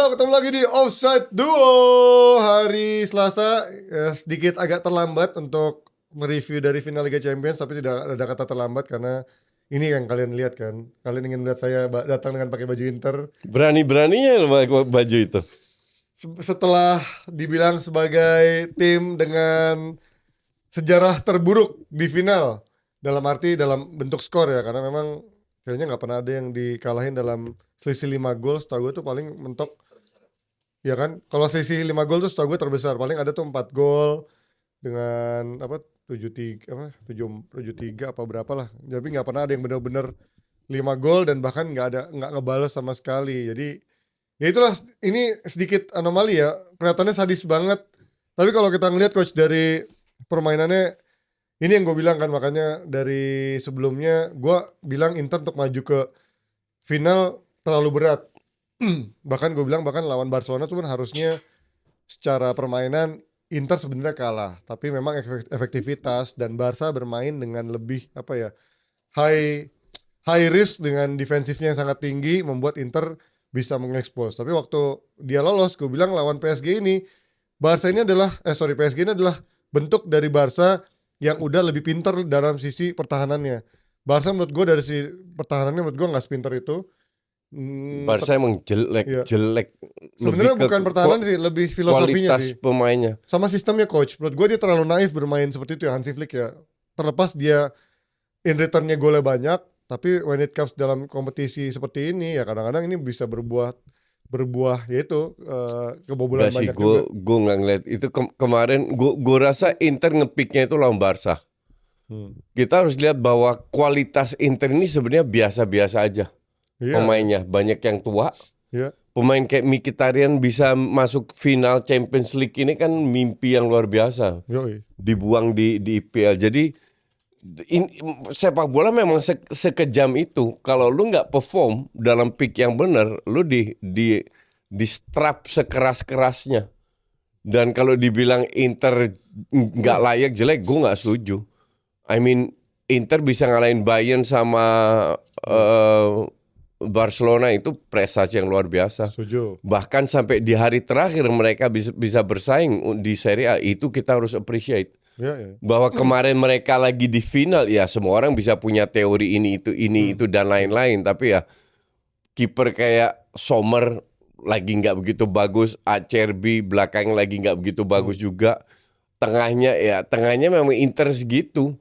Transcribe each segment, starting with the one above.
Halo, ketemu lagi di Offside Duo hari Selasa. Sedikit agak terlambat untuk mereview dari final Liga Champions, tapi tidak ada kata terlambat karena ini yang kalian lihat kan. Kalian ingin melihat saya datang dengan pakai baju Inter. Berani-beraninya baju itu. Setelah dibilang sebagai tim dengan sejarah terburuk di final, dalam arti dalam bentuk skor ya, karena memang kayaknya nggak pernah ada yang dikalahin dalam selisih 5 gol. Setahu gue tuh paling mentok. Ya kan, kalau selisih 5 gol tuh setahu gue terbesar. Paling ada tuh 4 gol dengan apa 7-3 apa berapa lah. Jadi nggak pernah ada yang benar-benar 5 gol dan bahkan nggak ngebales sama sekali. Jadi ya itulah, ini sedikit anomali ya. Kelihatannya sadis banget. Tapi kalau kita ngelihat coach dari permainannya, ini yang gue bilang kan, makanya dari sebelumnya gue bilang Inter untuk maju ke final terlalu berat. Bahkan gue bilang lawan Barcelona tuh kan harusnya secara permainan Inter sebenarnya kalah, tapi memang efektivitas dan Barca bermain dengan lebih apa ya, high risk dengan defensifnya yang sangat tinggi, membuat Inter bisa mengekspos. Tapi waktu dia lolos, gue bilang lawan PSG ini, PSG ini adalah bentuk dari Barca yang udah lebih pintar dalam sisi pertahanannya. Barca menurut gue dari sisi pertahanannya menurut gue nggak sepintar itu. Barca emang jelek. Sebenarnya bukan pertahanan sih, lebih filosofinya kualitas sih. Pemainnya. Sama sistemnya coach. Menurut gue dia terlalu naif bermain seperti itu ya, Hansi Flick ya. Terlepas dia in returnnya golnya banyak, tapi when it comes dalam kompetisi seperti ini ya kadang-kadang ini bisa berbuah yaitu kebobolan Gak sih, banyak juga. gue nggak ngeliat itu kemarin. Gue rasa Inter ngepicknya itu lawan Barca. Kita harus lihat bahwa kualitas Inter ini sebenarnya biasa-biasa aja. Pemainnya banyak yang tua. Pemain kayak Mkhitaryan bisa masuk final Champions League ini kan mimpi yang luar biasa. Dibuang di IPL. Jadi sepak bola memang sekejam itu. Kalau lu nggak perform dalam pick yang benar, lu di strap sekeras-kerasnya. Dan kalau dibilang Inter nggak layak, jelek, gue nggak setuju. I mean, Inter bisa ngalahin Bayern sama Barcelona itu prestasi yang luar biasa. Setuju. Bahkan sampai di hari terakhir mereka bisa bersaing di Serie A, itu kita harus appreciate. Bahwa kemarin mereka lagi di final, ya semua orang bisa punya teori ini itu dan lain-lain. Tapi ya kiper kayak Sommer lagi nggak begitu bagus, Acerbi belakang lagi nggak begitu bagus juga. Tengahnya memang Inter segitu.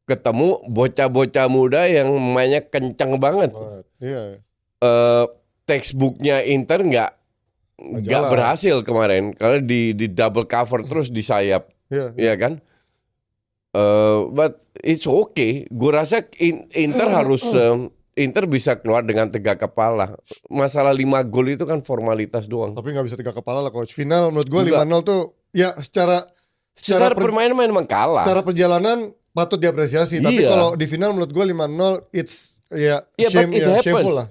Ketemu bocah-bocah muda yang mainnya kencang banget. Textbooknya Inter nggak berhasil kemarin karena di double cover terus di sayap, ya kan? But it's okay. Gue rasa Inter harus Inter bisa keluar dengan tegak kepala. Masalah 5 gol itu kan formalitas doang. Tapi nggak bisa tegak kepala lah coach. Final menurut gue 5-0 tuh ya secara permainan memang kalah. Secara perjalanan patut diapresiasi. Tapi kalau di final menurut gue 5-0 it's shameful lah.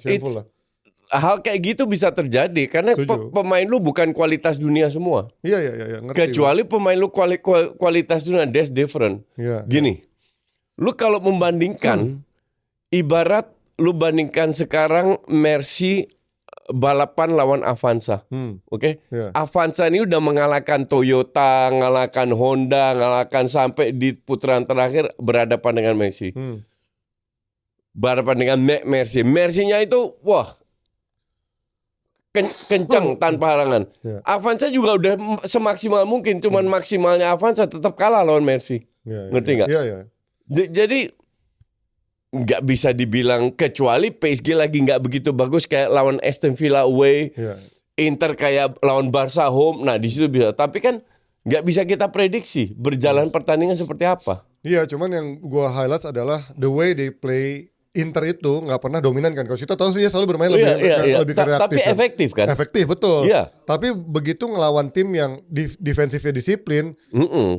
Hal kayak gitu bisa terjadi karena pemain lu bukan kualitas dunia semua. Iya, ngerti. Kecuali pemain lu kualitas dunia, that's different. Gini, lu kalau membandingkan, ibarat lu bandingkan sekarang Mercy balapan lawan Avanza, oke? Avanza ini udah mengalahkan Toyota, mengalahkan Honda, mengalahkan sampai di putaran terakhir berhadapan dengan Mercy. Berhadapan dengan Mercy. Mercy-nya itu, wah, kencang tanpa halangan. Avanza juga udah semaksimal mungkin, cuman maksimalnya Avanza tetap kalah lawan Mercy. Ngerti nggak? Jadi nggak bisa dibilang, kecuali PSG lagi nggak begitu bagus kayak lawan Aston Villa away, Inter kayak lawan Barca home. Nah di situ bisa. Tapi kan nggak bisa kita prediksi berjalan pertandingan seperti apa. Iya, cuman yang gua highlight adalah the way they play. Inter itu nggak pernah dominan kan. Kalau kita tahu sih dia selalu bermain lebih kreatif. Tapi efektif kan? Efektif, betul. Tapi begitu ngelawan tim yang defensifnya disiplin,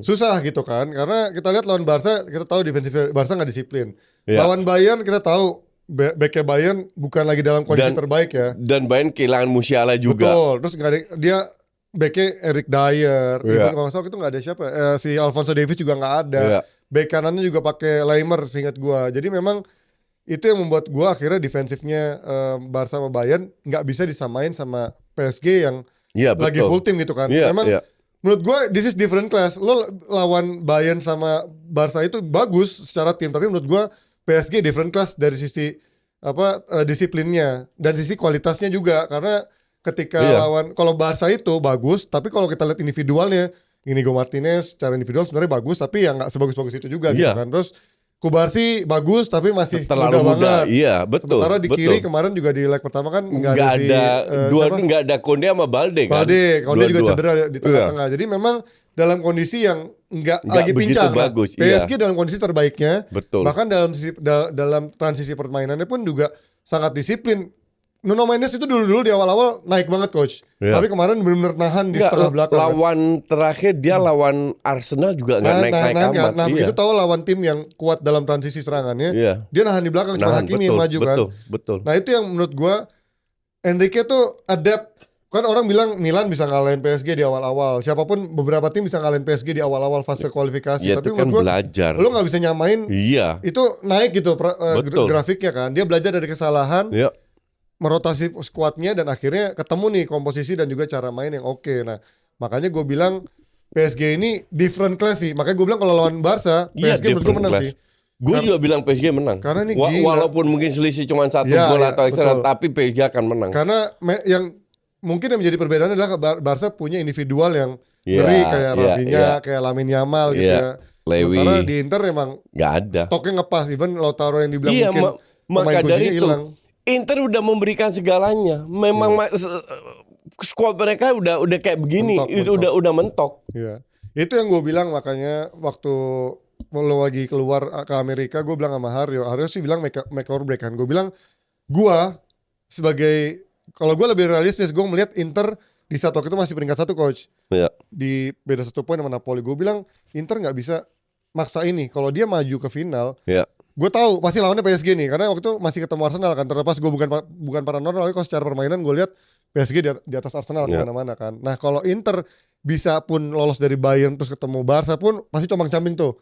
susah gitu kan. Karena kita lihat lawan Barca, kita tahu defensifnya Barca nggak disiplin. Lawan Bayern kita tahu backnya Bayern bukan lagi dalam kondisi terbaik ya. Dan Bayern kehilangan Musiala juga. Betul. Terus dia backnya Eric Dyer. Kalau nggak salah itu nggak ada siapa. Si Alphonso Davies juga nggak ada. Back kanannya juga pakai Leimer seingat gua. Jadi memang itu yang membuat gue akhirnya defensifnya Barca sama Bayern nggak bisa disamain sama PSG yang lagi full team gitu kan. Memang menurut gue this is different class. Lo lawan Bayern sama Barca itu bagus secara tim, tapi menurut gue PSG different class dari sisi disiplinnya dan sisi kualitasnya juga, karena ketika lawan, kalau Barca itu bagus, tapi kalau kita lihat individualnya, Inigo Martinez secara individual sebenarnya bagus, tapi ya nggak sebagus-bagus itu juga gitu kan. Terus Kubarsi bagus tapi masih terlalu muda banget. Iya, betul. Sementara di kiri kemarin juga di leg pertama kan nggak ada Konde sama Balde kan. Konde juga cedera di tengah-tengah. Jadi memang dalam kondisi yang nggak lagi pincang. Bagus, PSG dalam kondisi terbaiknya. Betul. Bahkan dalam transisi permainannya pun juga sangat disiplin. Nuno Mendes itu dulu di awal-awal naik banget coach. Tapi kemarin benar-benar nahan di setengah belakang. Lawan terakhir dia lawan Arsenal juga nggak naik-naik amat. Nah begitu tahu lawan tim yang kuat dalam transisi serangannya, dia nahan di belakang, cuma Hakimi yang maju kan. Betul. Nah itu yang menurut gua Enrique tuh adapt. Kan orang bilang Milan bisa ngalahin PSG di awal-awal. Siapapun beberapa tim bisa ngalahin PSG di awal-awal fase kualifikasi. Tapi menurut gua belajar. Lu nggak bisa nyamain. Itu naik gitu grafiknya kan. Dia belajar dari kesalahan. Merotasi skuadnya dan akhirnya ketemu nih komposisi dan juga cara main yang oke. Nah makanya gue bilang PSG ini different class sih. Makanya gue bilang kalau lawan Barca PSG menurut gue menang sih. Gue juga bilang PSG menang. Karena ini walaupun mungkin selisih cuma 1 gol atau ekstra, tapi PSG akan menang. Karena yang mungkin yang menjadi perbedaan adalah Barca punya individual yang ngeri kayak Rafinha, kayak Lamine Yamal gitu ya. Sementara di Inter emang nggak ada. Stoknya ngepas. Even Lautaro yang dibilang mungkin maka dari itu hilang. Inter udah memberikan segalanya. Memang squad mereka udah kayak begini, itu udah mentok. Iya. Itu yang gue bilang, makanya waktu lo lagi keluar ke Amerika, gue bilang sama Haryo sih bilang make or break kan. Gue bilang, gue sebagai, kalau gue lebih realistis, gue melihat Inter di saat waktu itu masih peringkat 1 coach. Di beda 1 poin sama Napoli. Gue bilang Inter nggak bisa maksa ini. Kalau dia maju ke final, gue tahu pasti lawannya PSG nih, karena waktu itu masih ketemu Arsenal kan. Terlepas gue bukan paranormal, kalau secara permainan gue lihat PSG di atas Arsenal kemana-mana kan. Nah kalau Inter bisa pun lolos dari Bayern terus ketemu Barca pun pasti combang-camping tuh.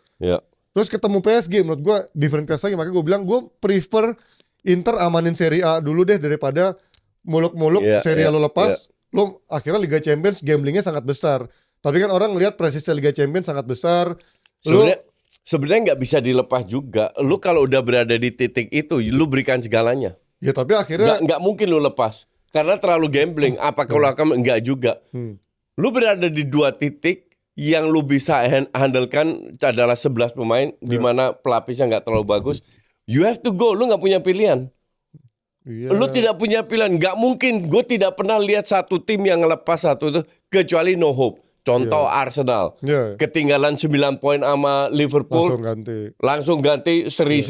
Terus ketemu PSG, menurut gue different class lagi. Makanya gue bilang gue prefer Inter amanin Serie A dulu deh daripada muluk-muluk Serie A lo lepas, lo akhirnya Liga Champions gamblingnya sangat besar. Tapi kan orang ngelihat presisi Liga Champions sangat besar. Sebenarnya nggak bisa dilepas juga. Lu kalau udah berada di titik itu, lu berikan segalanya. Ya tapi akhirnya nggak mungkin lu lepas karena terlalu gambling. Apa kalau akan enggak juga? Lu berada di 2 titik yang lu bisa handlekan adalah 11 pemain, di mana pelapisnya nggak terlalu bagus. You have to go. Lu nggak punya pilihan. Lu tidak punya pilihan. Nggak mungkin. Gue tidak pernah lihat satu tim yang ngelepas satu itu kecuali No Hope. Contoh Arsenal, ketinggalan 9 poin sama Liverpool, langsung ganti seri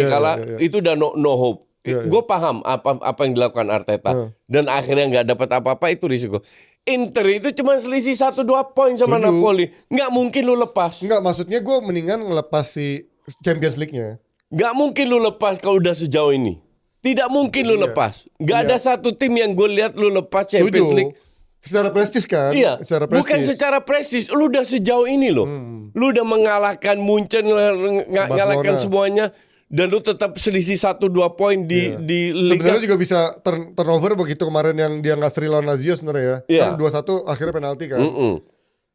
kalah, itu udah no hope. Gue paham apa yang dilakukan Arteta dan akhirnya nggak dapat apa-apa, itu risiko. Inter itu cuma selisih 1-2 poin sama Napoli, nggak mungkin lu lepas. Nggak, maksudnya gue mendingan ngelepas si Champions League-nya. Nggak mungkin lu lepas kalau udah sejauh ini. Tidak mungkin lu lepas. Nggak ada satu tim yang gue lihat lu lepas Champions League. Secara prestis kan? Secara prestis. Bukan secara prestis. Lu udah sejauh ini loh. Lu udah mengalahkan Munchen, ngalahkan semuanya, dan lu tetap selisih 1-2 poin di Liga. Sebenarnya juga bisa turnover begitu kemarin yang dia nggak seri lawan Lazio sebenarnya ya. Kan 2-1 akhirnya penalti kan.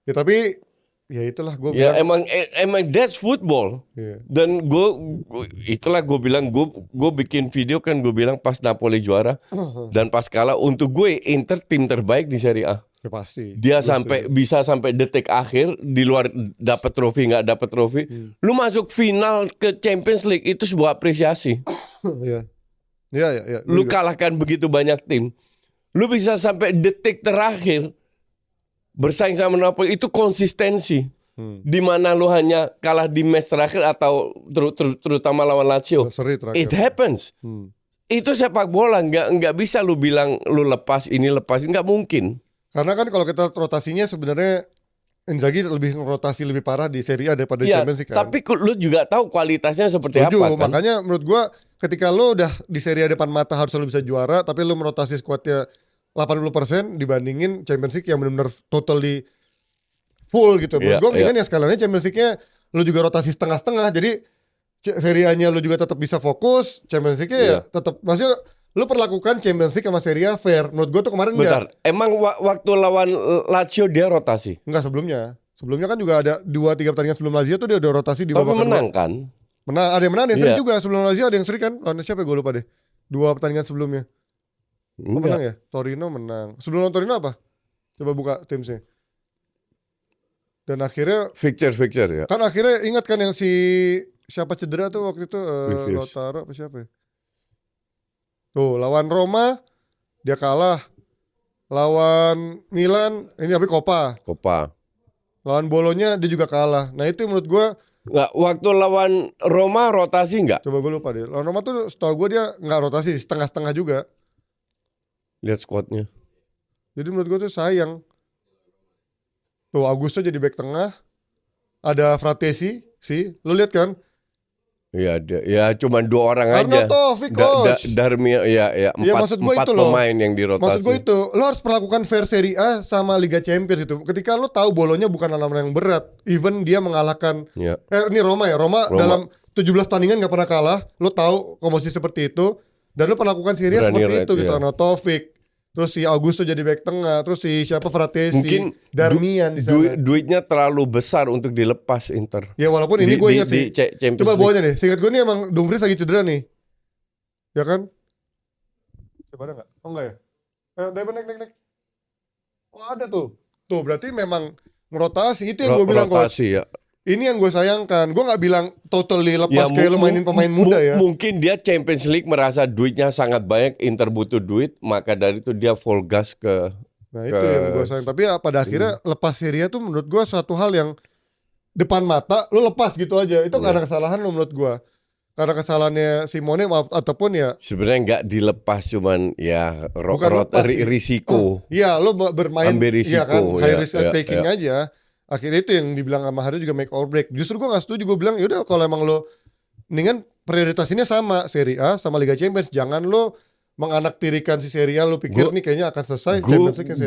Ya tapi ya itulah gue bilang. Emang that's football. Dan gue bilang gue bikin video kan, gue bilang pas Napoli juara dan pas kalah, untuk gue Inter tim terbaik di Serie A. Ya pasti. Dia bisa sampai detik akhir, di luar dapat trofi nggak dapat trofi, lu masuk final ke Champions League itu sebuah apresiasi. Lu kalahkan begitu banyak tim, lu bisa sampai detik terakhir bersaing sama Napoli, itu konsistensi. Di mana lu hanya kalah di match terakhir atau terutama lawan Lazio. It happens. Itu sepak bola, nggak bisa lu bilang lu lepas ini nggak mungkin. Karena kan kalau kita rotasinya sebenarnya Inzaghi rotasi lebih parah di Serie A daripada Champions League kan. Tapi lu juga tahu kualitasnya seperti apa kan? Makanya menurut gua ketika lu udah di Serie A depan mata harus lu bisa juara, tapi lu merotasi skuadnya 80% dibandingin Champions League yang benar-benar totally full gitu. Menurut gue mendingan ya sekalian Champions League-nya lu juga rotasi setengah-setengah. Jadi Serie A-nya lu juga tetap bisa fokus, Champions League ya tetap, maksudnya lu perlakukan Champions League sama Serie A fair. Menurut gue tuh kemarin Bentar, emang waktu lawan Lazio dia rotasi? Enggak, sebelumnya kan juga ada 2-3 pertandingan sebelum Lazio tuh dia udah rotasi di Tapi babak kedua. menang kan? Menang, ada yang menang, ada yang seri juga. Sebelum Lazio ada yang seri kan? Lawan siapa ya, gue lupa deh. 2 pertandingan sebelumnya. Oh, menang ya? Torino menang. Sebelum lawan Torino apa? Coba buka timsnya. Dan akhirnya fixture ya. kan akhirnya ingat kan yang si siapa cedera tuh waktu itu Lautaro apa siapa ya? Tuh lawan Roma dia kalah. Lawan Milan ini tapi Copa. Lawan Bolonya dia juga kalah. Nah itu menurut gue nggak, waktu lawan Roma rotasi nggak? Coba gue lupa deh. Lawan Roma tuh setahu gue dia nggak rotasi, setengah-setengah juga. Lihat squadnya. Jadi menurut gue tuh sayang. Tuh Augusto jadi back tengah. Ada Fratesi sih. Lu lihat kan? Iya, ya cuman 2 orang aja. Arnautovic coach. Darmian, ya 4 pemain yang dirotasi. Maksud gue itu, lo harus perlakukan fair Serie A sama Liga Champions itu. Ketika lo tahu Bolonya bukan lawan yang berat, even dia mengalahkan. Ini Roma ya, Roma dalam 17 tandingan nggak pernah kalah. Lo tahu komposisi seperti itu, dan lo perlakukan Serie A seperti itu gitu. Arnautovic. Terus si Augusto jadi back tengah, terus si siapa Fratesi, mungkin Darmian di sana. Duitnya terlalu besar untuk dilepas Inter. Ya walaupun ini gue ingat sih. Coba bawanya deh. Seingat gue nih emang Dumfries lagi cedera nih. Ya kan? Coba ada nggak? Oh enggak ya? Naik. Oh ada tuh. Tuh berarti memang merotasi. Itu yang gue bilang coach. Ya. Ini yang gue sayangkan. Gue nggak bilang totally lepas kayak lo mainin pemain muda ya. Mungkin dia Champions League merasa duitnya sangat banyak, Inter butuh duit, maka dari itu dia full gas ke. Nah itu yang gue sayang. Tapi ya, pada akhirnya lepas Serie A tuh menurut gue suatu hal yang depan mata lo lepas gitu aja. Itu karena kesalahan lo menurut gue. Karena kesalahannya Simone ataupun ya. Sebenarnya nggak dilepas, cuman ya risiko. Iya lo bermain. Ambil risiko. Iya kan, high risk taking aja. Akhirnya itu yang dibilang sama Harry juga make or break. Justru gue gak setuju, gue bilang yaudah kalau emang lo mendingan prioritasnya sama Serie A sama Liga Champions. Jangan lo menganaktirikan si Serie A, lo pikir nih kayaknya akan selesai.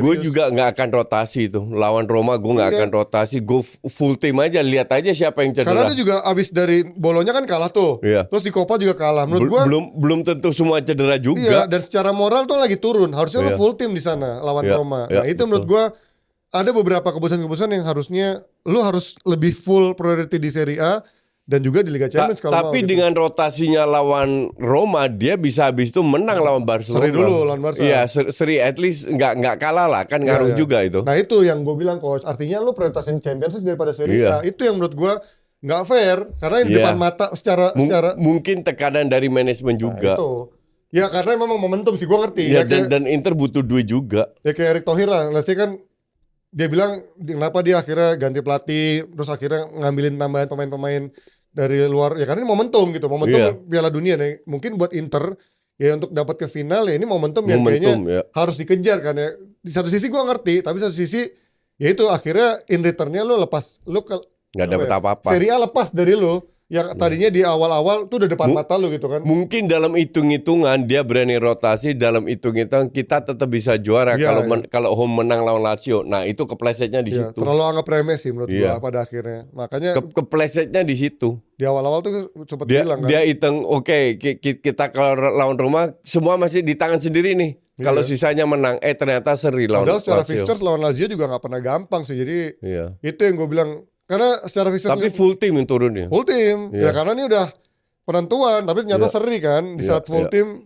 Gue juga gak akan rotasi itu. Lawan Roma gue gak akan rotasi. Gue full team aja, lihat aja siapa yang cedera. Karena dia juga abis dari Bolonya kan kalah tuh. Terus di Copa juga kalah. Menurut gue belum tentu semua cedera juga. Iya, dan secara moral tuh lagi turun. Harusnya lo full team di sana lawan Roma. Nah itu menurut gue ada beberapa keputusan-keputusan yang harusnya lu harus lebih full priority di Serie A dan juga di Liga Champions kalau tapi dengan rotasinya lawan Roma dia bisa habis itu menang lawan Barcelona. Seri dulu lawan Barca. Iya, seri at least nggak kalah lah, kan ngaruh juga itu. Nah itu yang gue bilang coach, artinya lu prioritasin Champions daripada Serie A. Itu yang menurut gue nggak fair karena di depan mata secara mungkin tekanan dari manajemen juga. Itu. Ya karena memang momentum sih, gue ngerti. Ya, dan Inter butuh duit juga. Ya kayak Erick Thohir lah, kan dia bilang kenapa dia akhirnya ganti pelatih, terus akhirnya ngambilin tambahan pemain-pemain dari luar, ya karena ini momentum gitu, Piala Dunia nih, mungkin buat Inter ya untuk dapat ke final ya ini momentum yang kayaknya harus dikejar kan ya. Di satu sisi gua ngerti, tapi satu sisi ya itu akhirnya in returnnya lu nggak dapat apa-apa. Serie A lepas dari lu yang tadinya di awal-awal tuh udah depan mata lu gitu kan. Mungkin dalam hitung-hitungan dia berani rotasi, dalam hitung-hitungan kita tetap bisa juara kalau home menang lawan Lazio. Nah, itu keplesetnya di situ. Terlalu anggap remeh sih menurut gua pada akhirnya. Makanya keplesetnya di situ. Di awal-awal tuh sempat bilang kan. Dia hitung kita kalau lawan rumah semua masih di tangan sendiri nih. Kalau sisanya menang, ternyata seri lawan Lazio. Padahal secara Lazio. fixtures lawan Lazio juga nggak pernah gampang sih. Jadi itu yang gue bilang. Karena secara fixtures tapi full team yang turun ya. Full team. Ya karena ini udah penentuan, tapi ternyata seri kan di saat full team.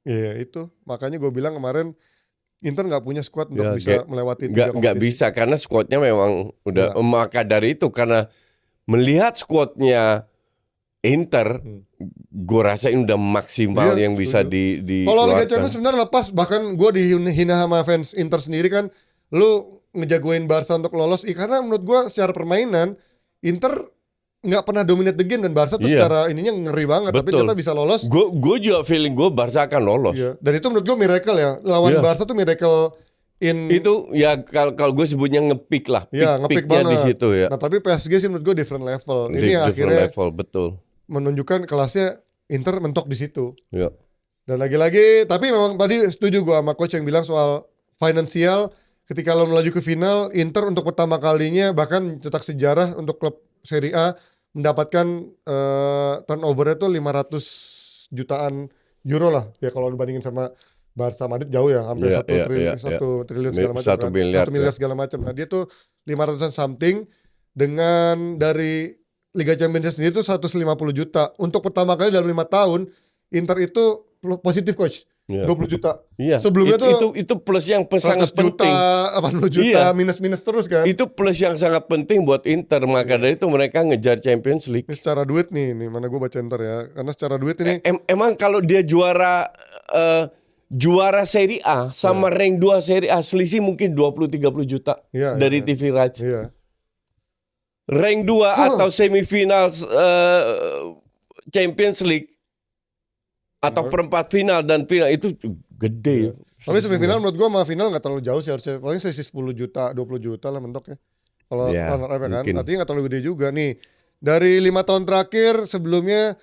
Iya itu. Makanya gue bilang kemarin Inter nggak punya squad untuk bisa melewati nggak bisa karena squadnya memang udah maka dari itu karena melihat squadnya Inter, gue rasa ini udah maksimal yang bisa di kalau Liga Champions sebenarnya lepas, bahkan gue dihina sama fans Inter sendiri kan, lu ngejagoin Barca untuk lolos, karena menurut gue secara permainan Inter nggak pernah dominate the game dan Barca tuh secara ininya ngeri banget. Betul. Tapi ternyata bisa lolos. Gue juga feeling gue Barca akan lolos. Dan itu menurut gue miracle ya, lawan Barca tuh miracle itu ya kalau gue sebutnya nge-pick lah, nge-pick banget di situ ya. Nah tapi PSG sih menurut gue different level. Ini akhirnya level, betul. Menunjukkan kelasnya Inter mentok di situ. Dan lagi-lagi, tapi memang tadi setuju gue sama coach yang bilang soal finansial. Ketika lo melaju ke final, Inter untuk pertama kalinya bahkan cetak sejarah untuk klub Serie A mendapatkan turnover-nya tuh 500 jutaan euro lah. Ya kalau dibandingin sama Barca Madrid jauh ya, hampir Iya, iya, iya, iya. 1 triliun segala macam 1 kan. miliar 1 miliar ya. segala macam. Nah, dia tuh 500-an something dengan dari Liga Champions sendiri tuh 150 juta. Untuk pertama kali dalam 5 tahun Inter itu positif coach. Iya. 20 juta. Iya. Sebelumnya tuh Itu plus yang 100 sangat juta, penting. 80 juta, Iya. minus-minus terus kan. Itu plus yang sangat penting buat Inter. Maka dari itu mereka ngejar Champions League. Ini secara duit nih mana gue baca ntar ya. Karena secara duit ini Emang kalau dia juara Serie A sama rank 2 Serie A selisih mungkin 20-30 juta dari TV rights. Iya. Rank 2 atau semifinal Champions League atau perempat final dan final itu gede. Tapi semifinal menurut gue sama final gak terlalu jauh sih harusnya. Paling selisih 10 juta, 20 juta lah mentok ya. Kalau runner up kan, artinya gak terlalu gede juga nih. Dari 5 tahun terakhir sebelumnya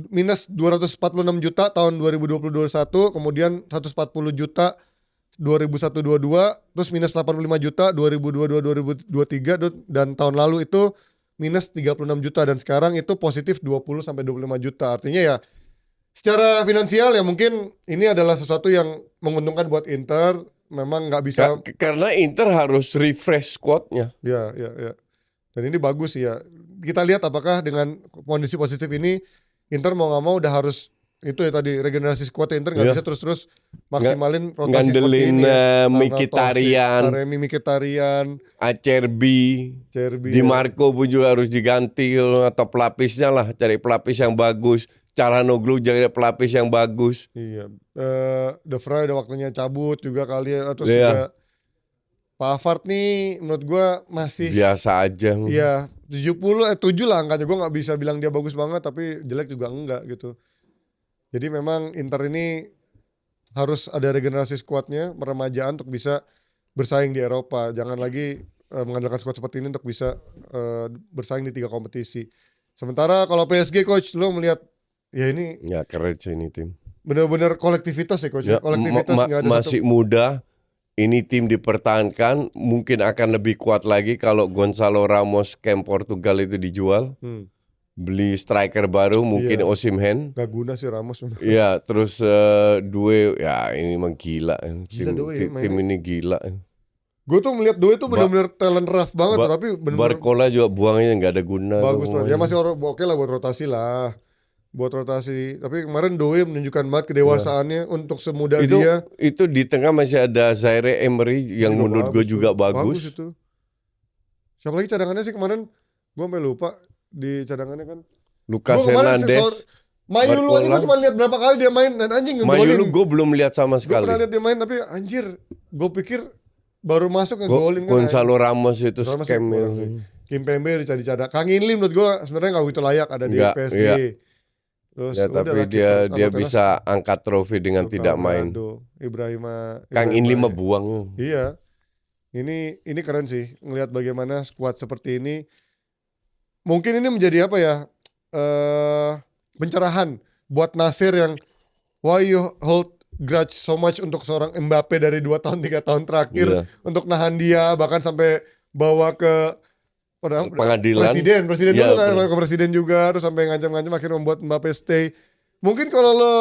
minus 246 juta tahun 2020-2021, kemudian 140 juta 2021-22, terus minus 85 juta 2022-2023, dan tahun lalu itu minus 36 juta, dan sekarang itu positif 20-25 juta. Artinya ya secara finansial ya mungkin ini adalah sesuatu yang menguntungkan buat Inter. Memang nggak bisa karena Inter harus refresh squadnya. Ya. Dan ini bagus ya. Kita lihat apakah dengan kondisi positif ini Inter mau nggak mau udah harus itu ya tadi regenerasi squad Inter nggak bisa terus maksimalin rotasi seperti ini. Mkhitaryan, Mkhitaryan, Acerbi, Di Marco pun juga harus diganti atau pelapisnya lah, cari pelapis yang bagus. Calhanoglu jadi pelapis yang bagus. Iya. De Vrij udah waktunya cabut juga kali ya. Terus juga Pavard nih menurut gue masih biasa aja. Iya 7 lah angkanya. Gue gak bisa bilang dia bagus banget, tapi jelek juga enggak gitu. Jadi memang Inter ini harus ada regenerasi skuadnya, peremajaan untuk bisa bersaing di Eropa. Jangan lagi mengandalkan skuad seperti ini untuk bisa bersaing di 3 kompetisi. Sementara kalau PSG coach, lo melihat ya ini ya keren sih ini tim. Bener-bener kolektivitas ya coach. Kolektivitas nggak ada masih satu. Muda. Ini tim dipertahankan, mungkin akan lebih kuat lagi kalau Gonzalo Ramos camp Portugal itu dijual. Beli striker baru mungkin Osimhen. Gak guna sih Ramos. Iya, terus Due ya ini emang gila. Tim ini gila. Gue tuh melihat Due tuh benar-benar talent rough banget, tapi benar-benar Barcola juga buangnya nggak ada guna. Bagus banget. Ya masih oke lah buat rotasi lah. Tapi kemarin Due menunjukkan banget kedewasaannya untuk semudah dia. Itu di tengah masih ada Zaire Emery yang menurut gue juga bagus. Bagus itu. Siapa lagi cadangannya sih kemarin? Gue sampai lupa di cadangannya kan. Lucas Hernandez. Mayulu aja gue cuma lihat berapa kali dia main dan anjing ngegolin. Mayulu gue belum lihat sama sekali. Gue pernah lihat dia main tapi anjir, gue pikir baru masuk ngegolin kan. Gonzalo Ramos itu scam. Kimpembe dicadang. Kang Inlim menurut gue sebenarnya nggak begitu layak ada di PSG. Iya. Terus ya, tapi dia bisa angkat trofi dengan tidak main. Kang Inlim buang. Iya. Ini keren sih ngelihat bagaimana skuad seperti ini. Mungkin ini menjadi apa ya? Pencerahan buat Nasir yang why you hold grudge so much untuk seorang Mbappe dari 2 tahun 3 tahun terakhir untuk nahan dia, bahkan sampai bawa ke pengadilan. Presiden dulu kan ke presiden juga, terus sampai ngancam-ngancam akhirnya membuat Mbappe stay. Mungkin kalau lo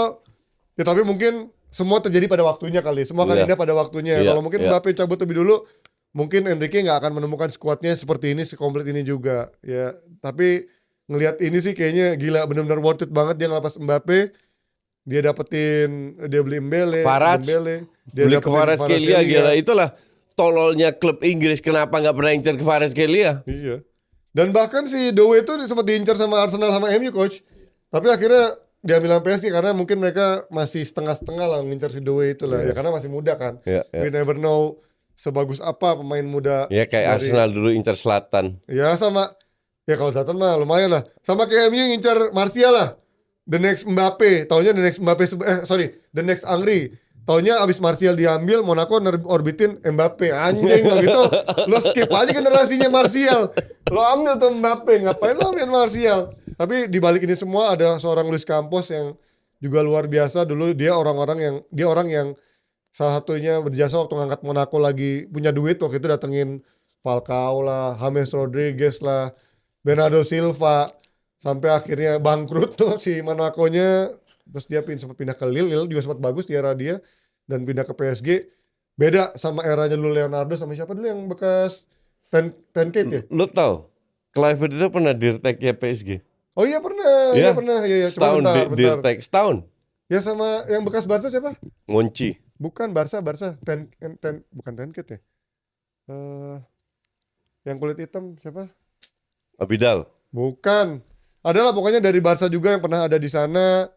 ya, tapi mungkin semua terjadi pada waktunya kali. Semua akan indah pada waktunya. Kalau mungkin Mbappe cabut lebih dulu, mungkin Enrique nggak akan menemukan skuadnya seperti ini, sekomplit ini juga. Ya, tapi ngelihat ini sih kayaknya gila, benar-benar worth it banget dia ngelepas Mbappe. Dia beli Mbele, dia beli Kvaratskhelia gila. Itulah tololnya klub Inggris, kenapa nggak pernah incer Kvaratskhelia? Iya. Dan bahkan si Due itu sempat diincar sama Arsenal sama MU coach. Tapi akhirnya diambil sama PSG karena mungkin mereka masih setengah-setengah lah ngincar si Due itu lah. Ya karena masih muda kan. We never know sebagus apa pemain muda. Ya kayak Arsenal dulu incar Zlatan. Ya sama. Ya kalau Zlatan mah lumayan lah. Sama kayak MU ngincar Martial lah. The next Mbappe. Taunya the next Angri. Taunya abis Martial diambil, Monaco orbitin Mbappe. Anjing kalau gitu, lo skip aja generasinya Martial. Lo ambil tuh Mbappe, ngapain lo ambil Martial? Tapi dibalik ini semua ada seorang Luis Campos yang juga luar biasa. Dulu dia orang yang salah satunya berjasa waktu ngangkat Monaco lagi punya duit. Waktu itu datengin Falcao lah, James Rodriguez lah, Bernardo Silva. sampai akhirnya bangkrut tuh si Monaco-nya, terus dia sempat pindah ke Lille juga sempat bagus di era dia dan pindah ke PSG. Beda sama eranya dulu Leonardo sama siapa dulu yang bekas Tenkate ya? Lu tahu, Kluivert itu pernah dirtek ya PSG. Oh iya pernah, iya Ya, pernah, iya. Cuma setahun bentar. dirtek setahun. Ya sama yang bekas Barca siapa? Monchi. Bukan Barca, bukan Tenkate ya? Yang kulit hitam siapa? Abidal. Bukan. Adalah pokoknya dari Barca juga yang pernah ada di sana.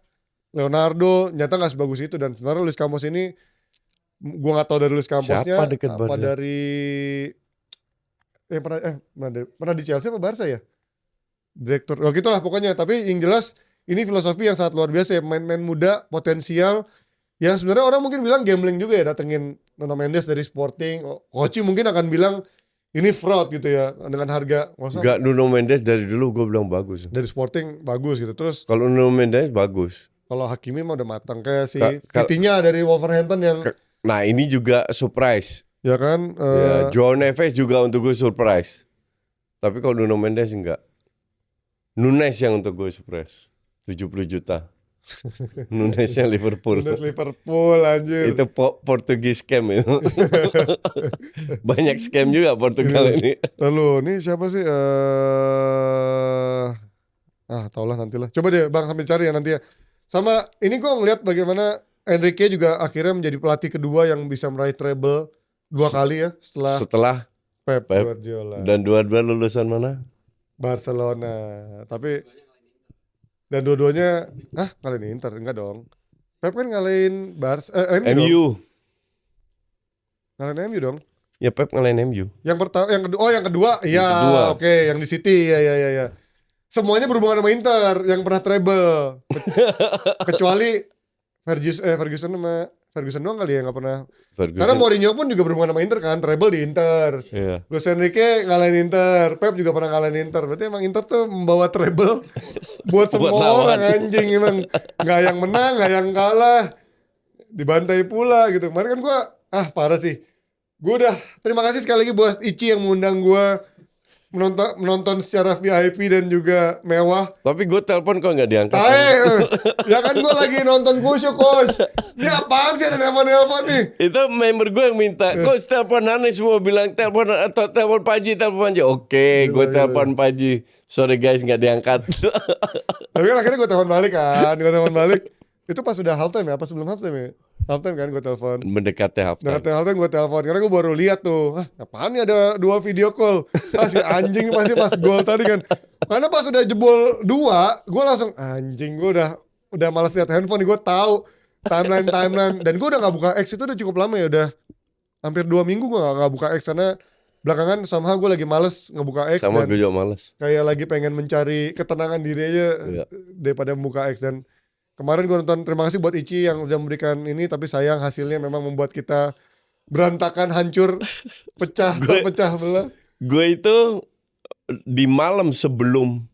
Leonardo nyata nggak sebagus itu dan sebenarnya Luis Campos ini gua nggak tahu dari Luis Camposnya Siapa dekat apa Barca? dari pernah di Chelsea apa Barca ya? Direktur. Oh gitulah pokoknya. Tapi yang jelas ini filosofi yang sangat luar biasa ya. Main-main muda potensial yang sebenarnya orang mungkin bilang gambling juga ya datengin Nuno Mendes dari Sporting. Koci mungkin akan bilang ini fraud gitu ya dengan harga. Enggak, Nuno Mendes dari dulu gue bilang bagus. Dari Sporting bagus gitu. Terus Kalau Nuno Mendes bagus. kalau Hakimi mah udah matang kayak si Ka- Vitinha dari Wolverhampton yang Nah ini juga surprise. ya kan Ya, Joao Neves juga untuk gue surprise. Tapi kalau Nuno Mendes enggak. Nunes yang untuk gue surprise. 70 juta. Nunes yang Liverpool. Nunes Liverpool anjir. Itu Portugis scam itu. Banyak scam juga Portugal ini. Lalu ini siapa sih taulah nantilah. Coba deh Bang sambil cari ya nanti ya. Sama ini gue ngeliat bagaimana Enrique juga akhirnya menjadi pelatih kedua yang bisa meraih treble 2 kali ya setelah Pep Guardiola. Dan dua-dua lulusan mana? Barcelona. Tapi dan dua-duanya ngalahin Inter enggak dong. Pep kan ngalahin MU. MU. Ngalahin MU dong. Ya Pep ngalahin MU. Yang kedua iya oke, yang di City ya. Semuanya berhubungan sama Inter yang pernah treble. Kecuali Ferguson doang kali ya nggak pernah. Ferguson. Karena Mourinho pun juga berhubungan sama Inter kan, treble di Inter. Iya. Luis Enrique ngalahin Inter, Pep juga pernah ngalahin Inter. Berarti emang Inter tuh membawa treble buat semua orang anjing emang. Nggak yang menang, nggak yang kalah. Dibantai pula gitu. Kemarin kan gua parah sih. Gue udah terima kasih sekali lagi buat Ichi yang mengundang gua menonton secara VIP dan juga mewah. Tapi gue telepon kok nggak diangkat. Ya kan gue lagi nonton Kusyu Coach. Ini apaan sih ada nelpon nih? Itu member gue yang minta. Coach telepon Hanis semua bilang telepon Paji. Oke, gue telepon Paji. Sorry guys nggak diangkat. Tapi kan akhirnya gue telepon balik kan. Itu pas udah halftime ya? Apa sebelum halftime ya? Halftime kan gue telepon. Mendekati halftime. Gue telepon karena gue baru lihat tuh. Apaan nih ada 2 video call. Si anjing pasti pas gol tadi kan. Karena pas udah jebol 2, gue langsung anjing gue udah malas lihat handphone nih. Gue tahu timeline dan gue udah nggak buka X itu udah cukup lama ya, udah hampir 2 minggu gue nggak buka X karena belakangan somehow gue lagi males ngebuka X. Sama dan gue juga males. kayak lagi pengen mencari ketenangan diri aja daripada membuka X. Dan kemarin gue nonton, terima kasih buat Ichi yang udah memberikan ini, tapi sayang hasilnya memang membuat kita berantakan, hancur, pecah belah. Gue itu di malam sebelum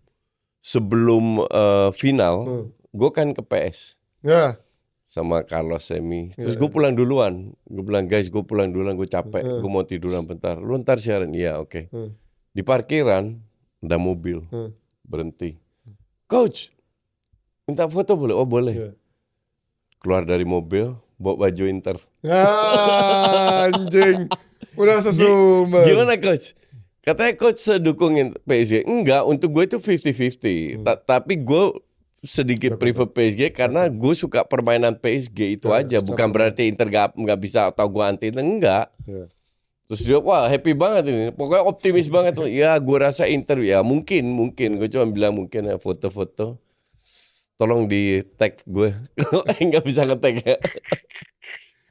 final, gue kan ke PS. Ya. Sama Carlos Semi. Terus gue pulang duluan. Gue bilang guys, gue pulang duluan, gue capek. Gue mau tiduran bentar. Lu ntar siaran? Iya oke. Di parkiran ada mobil berhenti. Coach, minta foto boleh? Oh boleh. Keluar dari mobil, bawa baju Inter. Anjing, udah sesumber. Gimana coach? Katanya coach sedukungin PSG. Enggak, untuk gue itu 50-50. Tapi gue sedikit prefer PSG karena gue suka permainan PSG itu aja. Bukan berarti Inter gak bisa atau gue anti Inter. Enggak. Terus dia wah happy banget ini. Pokoknya optimis banget tuh. Ya gue rasa Inter ya mungkin. Gue cuma bilang mungkin ya foto-foto. Tolong di tag gue. Nggak bisa nge-tag ya.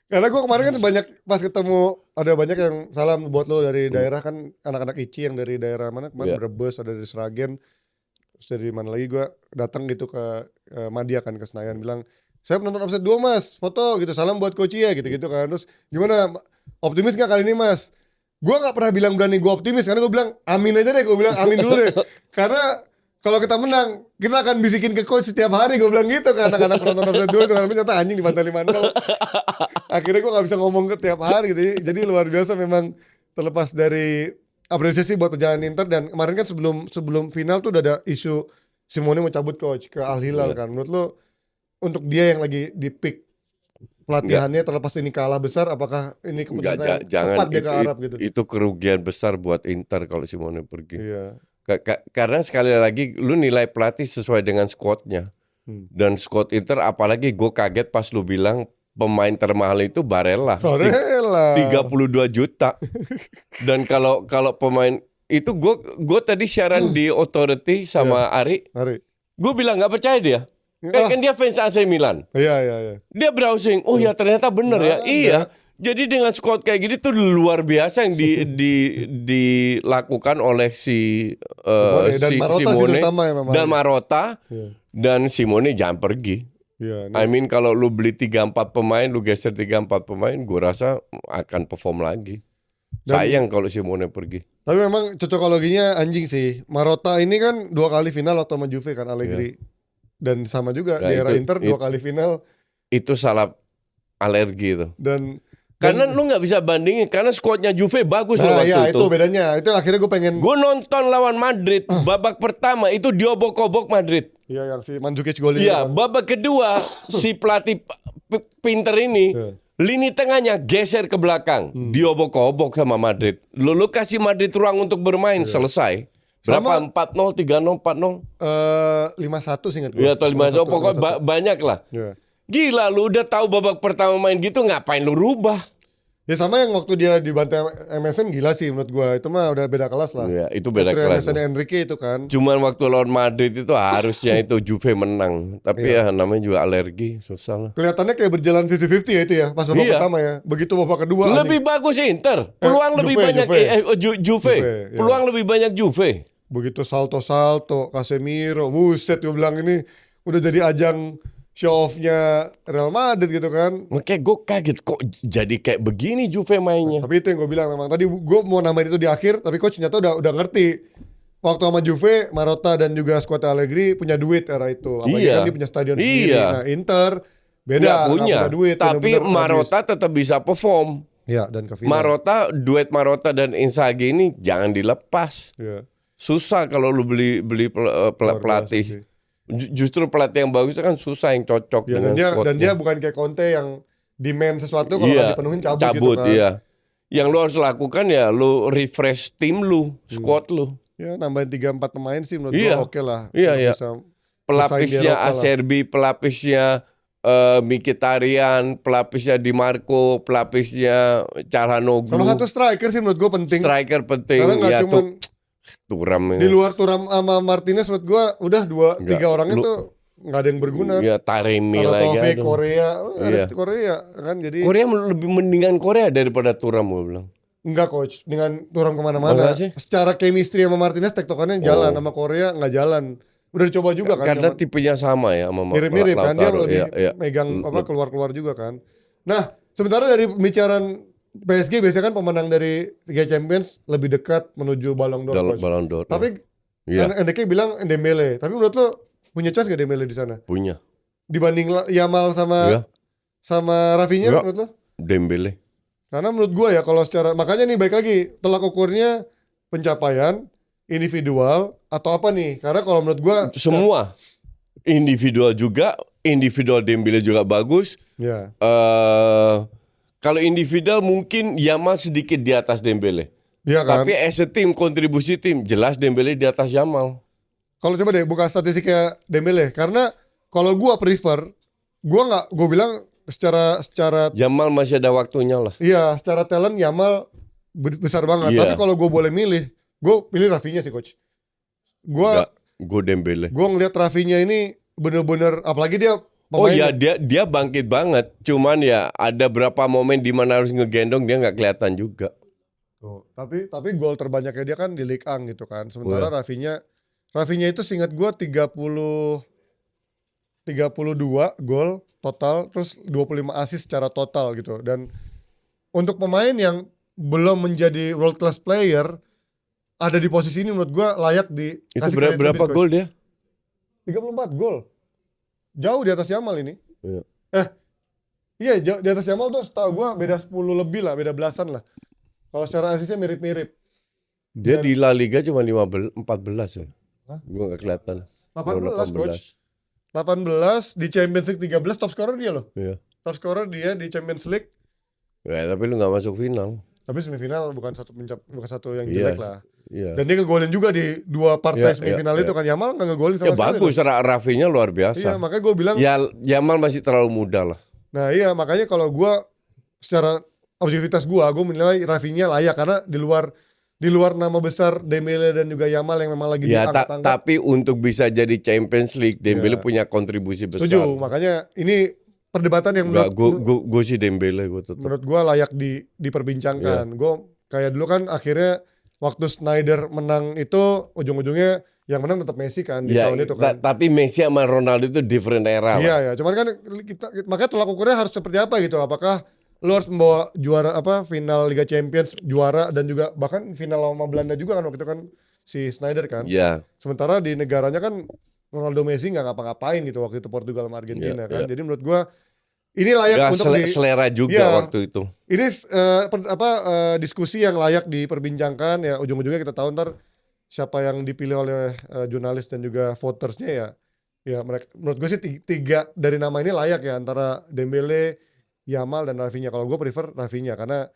Karena gue kemarin kan banyak pas ketemu, ada banyak yang salam buat lo dari daerah kan, anak-anak Ici yang dari daerah mana kemarin, Brebes, ada dari Sragen, terus dari mana lagi gue datang gitu ke Madia kan, ke Senayan, bilang saya penonton Offside 2 mas, foto gitu, salam buat Coach ya gitu-gitu kan. Terus gimana, optimis gak kali ini mas? Gue gak pernah bilang berani gue optimis, karena gue bilang amin aja deh, gue bilang amin dulu deh. Karena kalau kita menang, kita akan bisikin ke coach setiap hari, gue bilang gitu kan, anak-anak penonton Offside 2 itu, tapi ternyata anjing dibantai 5-0. Akhirnya gue gak bisa ngomong ke tiap hari gitu. Jadi luar biasa memang, terlepas dari apresiasi buat perjalanan Inter. Dan kemarin kan sebelum final tuh udah ada isu Simone mau cabut coach ke Al Hilal kan. Menurut lo untuk dia yang lagi di peak pelatihannya terlepas ini kalah besar, apakah ini keputusan yang tepat dia ke Arab gitu? Itu kerugian besar buat Inter kalau Simone pergi. Iya. Karena sekali lagi lu nilai pelatih sesuai dengan squadnya. Dan squad Inter, apalagi gue kaget pas lu bilang pemain termahal itu Barella. 32 juta. Dan kalau pemain itu gue tadi siaran di Authority sama Ari. Gue bilang nggak percaya dia. Kan dia fans AC Milan. Iya. Dia browsing. Oh ya ternyata bener ya. Iya. Jadi dengan squad kayak gini tuh luar biasa yang dilakukan oleh Simone dan Marotta. Dan Simone jangan pergi. I mean kalau lu beli 3-4 pemain, lu geser 3-4 pemain, gue rasa akan perform lagi. Sayang kalau Simone pergi. Tapi memang cocokologinya anjing sih. Marotta ini kan 2 kali final waktu sama Juve kan, Allegri. Dan sama juga di era Inter 2 kali final. Itu salah alergi itu. Karena lu nggak bisa bandingin, karena skuadnya Juve bagus loh waktu itu bedanya. Itu akhirnya gue pengen. Gue nonton lawan Madrid, babak pertama itu diobok-obok Madrid. Iya, yang si Mandzukic golin. Iya, babak kedua si pelatih pinter ini, lini tengahnya geser ke belakang, diobok-obok sama Madrid. Lu kasih Madrid ruang untuk bermain, selesai. Berapa? 4-0, 3-0, 4-0? 5-1 sih ingat gue. Iya, atau 5-1, pokoknya banyak lah. Gila, lu udah tahu babak pertama main gitu, ngapain lu rubah? Ya sama yang waktu dia dibantai MSN gila sih menurut gua. Itu mah udah beda kelas lah. Iya, itu beda kelas. MSN Enrique itu kan. Cuman waktu lawan Madrid itu harusnya itu Juve menang. Tapi ya namanya juga alergi, susah lah. Kelihatannya kayak berjalan 50-50 ya itu ya, pas babak pertama ya. Begitu babak kedua. Lebih bagus Inter. Peluang lebih banyak Juve. Peluang lebih banyak Juve. Begitu salto-salto, Casemiro, buset gue bilang ini udah jadi ajang show off-nya Real Madrid gitu kan. Makanya gue kaget kok jadi kayak begini Juve mainnya. Tapi itu yang gue bilang memang. Tadi gue mau nambahin itu di akhir, tapi coach ternyata udah ngerti. Waktu sama Juve, Marotta dan juga skuad Allegri punya duit era itu. Apalagi kan dia punya stadion sendiri. Nah Inter beda, punya duit. Tapi Marotta tetap bisa perform. Ya, dan ke final. Duet Marotta dan Inzaghi ini jangan dilepas. Ya. Susah kalau lu beli pelatih. Justru pelatih yang bagus itu kan susah yang cocok dengan squadnya. Dan dia bukan kayak Conte yang demand sesuatu kalau nggak dipenuhin cabut gitu kan. Iya. Yang lu harus lakukan ya lu refresh tim lu, squad lu. Ya nambahin 3-4 pemain sih menurut gua oke lah. Iya. Pelapisnya Acerbi, pelapisnya Mkhitaryan, pelapisnya Di Marco, pelapisnya Calhanoglu. Sama satu striker sih menurut gua penting. Striker penting. Karena nggak cuman Thuram di luar Thuram sama Martinez menurut gua udah 2-3 orang itu nggak ada yang berguna. Iya, Taremi lagi. Korea kan jadi. Korea lebih mendingan Korea daripada Thuram gue bilang. Enggak coach, dengan Thuram kemana-mana. Secara chemistry sama Martinez tektokannya jalan, sama Korea nggak jalan. Udah dicoba juga kan. Karena tipenya sama ya sama mirip-mirip kan dia lebih megang keluar-keluar juga kan. Nah, sementara dari pembicaraan PSG biasanya kan pemenang dari 3 Champions lebih dekat menuju Ballon d'Or. Tapi Enrique bilang Dembele. Tapi menurut lo punya chance gak Dembele di sana? Punya. Dibanding Yamal sama Rafinha menurut lo? Dembele. Karena menurut gua ya kalau secara makanya nih baik lagi tolak ukurnya pencapaian individual atau apa nih? Karena kalau menurut gua semua individual juga, individual Dembele juga bagus. Ya. Kalau individual mungkin Yamal sedikit di atas Dembele. Iya kan? Tapi as a team, kontribusi tim jelas Dembele di atas Yamal. Kalau coba deh buka statistiknya Dembele, karena kalau gua prefer, gua bilang secara Yamal masih ada waktunya lah. Iya, secara talent Yamal besar banget. Tapi kalau gua boleh milih, gua pilih Rafinha sih coach. Gua Dembele. Gua ngeliat Rafinha ini bener-bener, apalagi dia Oh iya dia bangkit banget. Cuman ya ada berapa momen di mana harus ngegendong dia nggak kelihatan juga. Tuh, tapi gol terbanyaknya dia kan di Ligue 1 gitu kan. Sementara Rafinha itu seingat gua 32 gol total, terus 25 assist secara total gitu. Dan untuk pemain yang belum menjadi world class player ada di posisi ini menurut gua layak dikasih kredit. Itu berapa gol dia? 34 gol. Jauh di atas Yamal ini. Iya. Iya di atas Yamal tuh setahu gua beda 10 lebih lah, beda belasan lah. Kalau secara asisnya mirip-mirip. Dia di La Liga cuma 14 ya. Gue gak kelihatan. 18 coach. 18 di Champions League 13 top scorer dia loh. Iya. Top scorer dia di Champions League. Ya, tapi lu gak masuk final. Tapi semifinal bukan satu yang jelek lah. Iya. Dan dia ngegolin juga di 2 partai semifinal itu kan. Yamal gak ngegolin sama sekali. Bagus, Rafinya luar biasa. Iya, makanya gue bilang. Ya, Yamal masih terlalu muda lah. Nah iya, makanya kalau gue secara objektivitas gue menilai Rafinya layak karena di luar nama besar Dembele dan juga Yamal yang memang lagi diangkat-angkat. Tapi untuk bisa jadi Champions League, Dembele punya kontribusi besar. Setuju, makanya ini perdebatan yang gue sih Dembele gue tetap. Menurut gue layak diperbincangkan. Gue kayak dulu kan akhirnya waktu Snyder menang itu ujung-ujungnya yang menang tetap Messi kan di tahun itu kan. Tapi Messi sama Ronaldo itu different era. Iya ya, cuman kan makanya tolak ukurnya harus seperti apa gitu. Apakah lu harus membawa juara final Liga Champions, juara dan juga bahkan final sama Belanda juga kan waktu itu kan si Snyder kan. Iya. Sementara di negaranya kan Ronaldo Messi nggak ngapa-ngapain gitu waktu itu Portugal sama Argentina kan. Jadi menurut gua ini layak untuk selera juga waktu itu. Ini diskusi yang layak diperbincangkan ya, ujung-ujungnya kita tahu ntar siapa yang dipilih oleh jurnalis dan juga votersnya ya mereka, menurut gue sih 3 dari nama ini layak ya, antara Dembele, Yamal dan Rafinha. Kalau gue prefer Rafinha karena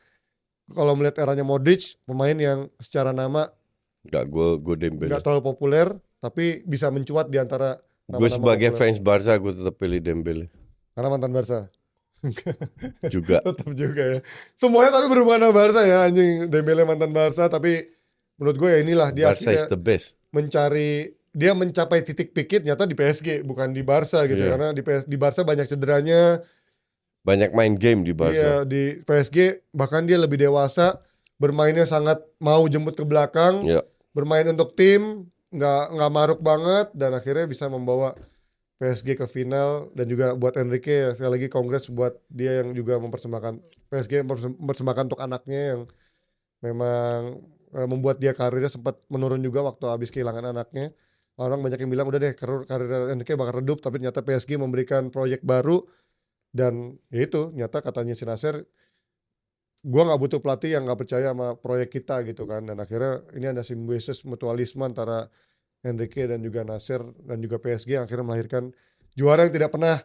kalau melihat eranya Modric, pemain yang secara nama gue Dembele. Gak terlalu populer tapi bisa mencuat di antara gue sebagai fans Barca gue tetap pilih Dembele. Karena mantan Barca. Juga. Tetap juga ya. Semuanya tapi berhubungan sama Barca ya, anjing. Dembele mantan Barca, tapi menurut gue ya inilah dia Barca is the best. Dia mencapai titik peak nyata di PSG bukan di Barca gitu. Karena di Barca banyak cederanya. Banyak main game di Barca. Iya, di PSG bahkan dia lebih dewasa, bermainnya sangat mau jemput ke belakang, bermain untuk tim, nggak maruk banget, dan akhirnya bisa membawa PSG ke final. Dan juga buat Enrique ya, sekali lagi kongres buat dia yang juga mempersembahkan PSG, mempersembahkan untuk anaknya yang memang membuat dia karirnya sempat menurun juga waktu habis kehilangan anaknya. Orang banyak yang bilang udah deh karir Enrique bakal redup, tapi ternyata PSG memberikan proyek baru. Dan ya itu nyata katanya si Nasser, gue nggak butuh pelatih yang nggak percaya sama proyek kita gitu kan. Dan akhirnya ini ada simbiosis mutualisme antara Enrique dan juga Nasser dan juga PSG yang akhirnya melahirkan juara yang tidak pernah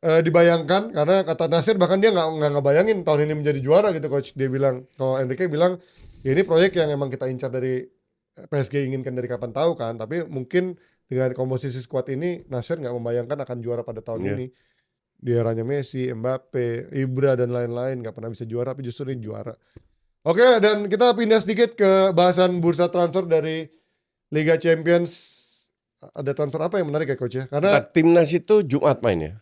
dibayangkan. Karena kata Nasser bahkan dia nggak ngebayangin tahun ini menjadi juara gitu coach. Dia bilang, kalau Enrique bilang ya ini proyek yang emang kita incar dari PSG inginkan dari kapan tahu kan. Tapi mungkin dengan komposisi skuad ini Nasser nggak membayangkan akan juara pada tahun ini. Di eranya Messi, Mbappe, Ibra dan lain-lain nggak pernah bisa juara, tapi justru ini juara. Oke, dan kita pindah sedikit ke bahasan bursa transfer dari Liga Champions. Ada transfer apa yang menarik ya coach ya? Karena timnas itu Jumat main ya?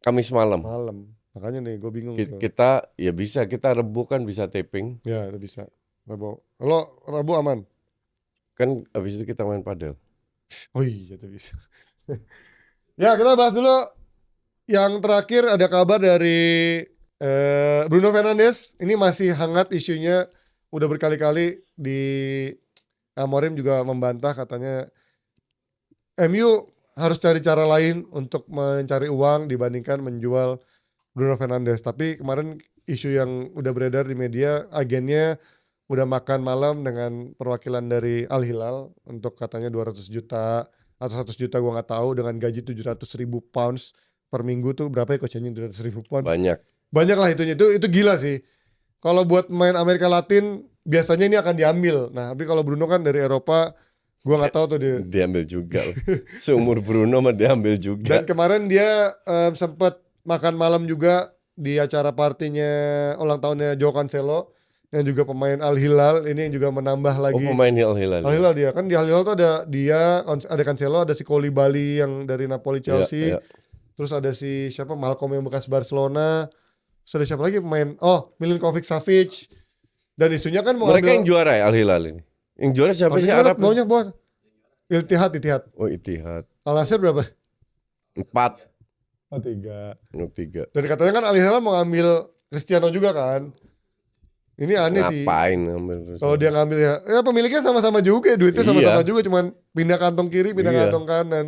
Kamis malam. Makanya nih gue bingung. Kita ya bisa, kita Rebu kan bisa taping. Ya bisa. Rebu. Lo Rebu aman? Kan abis itu kita main padel. Oh iya itu bisa. Ya kita bahas dulu. Yang terakhir ada kabar dari Bruno Fernandes. Ini masih hangat isunya. Udah berkali-kali di Amorim juga membantah, katanya MU harus cari cara lain untuk mencari uang dibandingkan menjual Bruno Fernandes. Tapi kemarin isu yang udah beredar di media, agennya udah makan malam dengan perwakilan dari Al Hilal untuk katanya 200 juta atau 100 juta gue nggak tahu, dengan gaji 700.000 pounds per minggu. Tuh berapa ya coach, 200.000 pounds? Banyak lah itunya. Itu gila sih. Kalau buat main Amerika Latin biasanya ini akan diambil. Nah tapi kalau Bruno kan dari Eropa, gue nggak tahu tuh dia diambil juga. Seumur Bruno mah diambil juga. Dan kemarin dia sempat makan malam juga di acara partinya ulang tahunnya Joao Cancelo yang juga pemain Al Hilal. Ini yang juga menambah lagi. Oh, pemain Al Hilal. Al Hilal dia kan, di Al Hilal tuh ada dia, ada Cancelo, ada si Koulibaly yang dari Napoli Chelsea. Terus ada si siapa, Malcolm yang bekas Barcelona. Terus ada siapa lagi pemain? Oh, Milinkovic Savic. Dan isunya kan mau mereka yang juara ya Al Hilal ini. Yang juara siapa sih? Arab banyak banget. Ittihad. Oh, Ittihad. Al Nassr berapa? 4. Oh, 3. Oh, 3. Dan katanya kan Al Hilal mau ngambil Cristiano juga kan. Ini aneh sih. Ngapain ngambil? Kalau dia ngambil ya pemiliknya sama-sama juga, duitnya sama-sama juga, cuman pindah kantong kiri, pindah kantong kanan.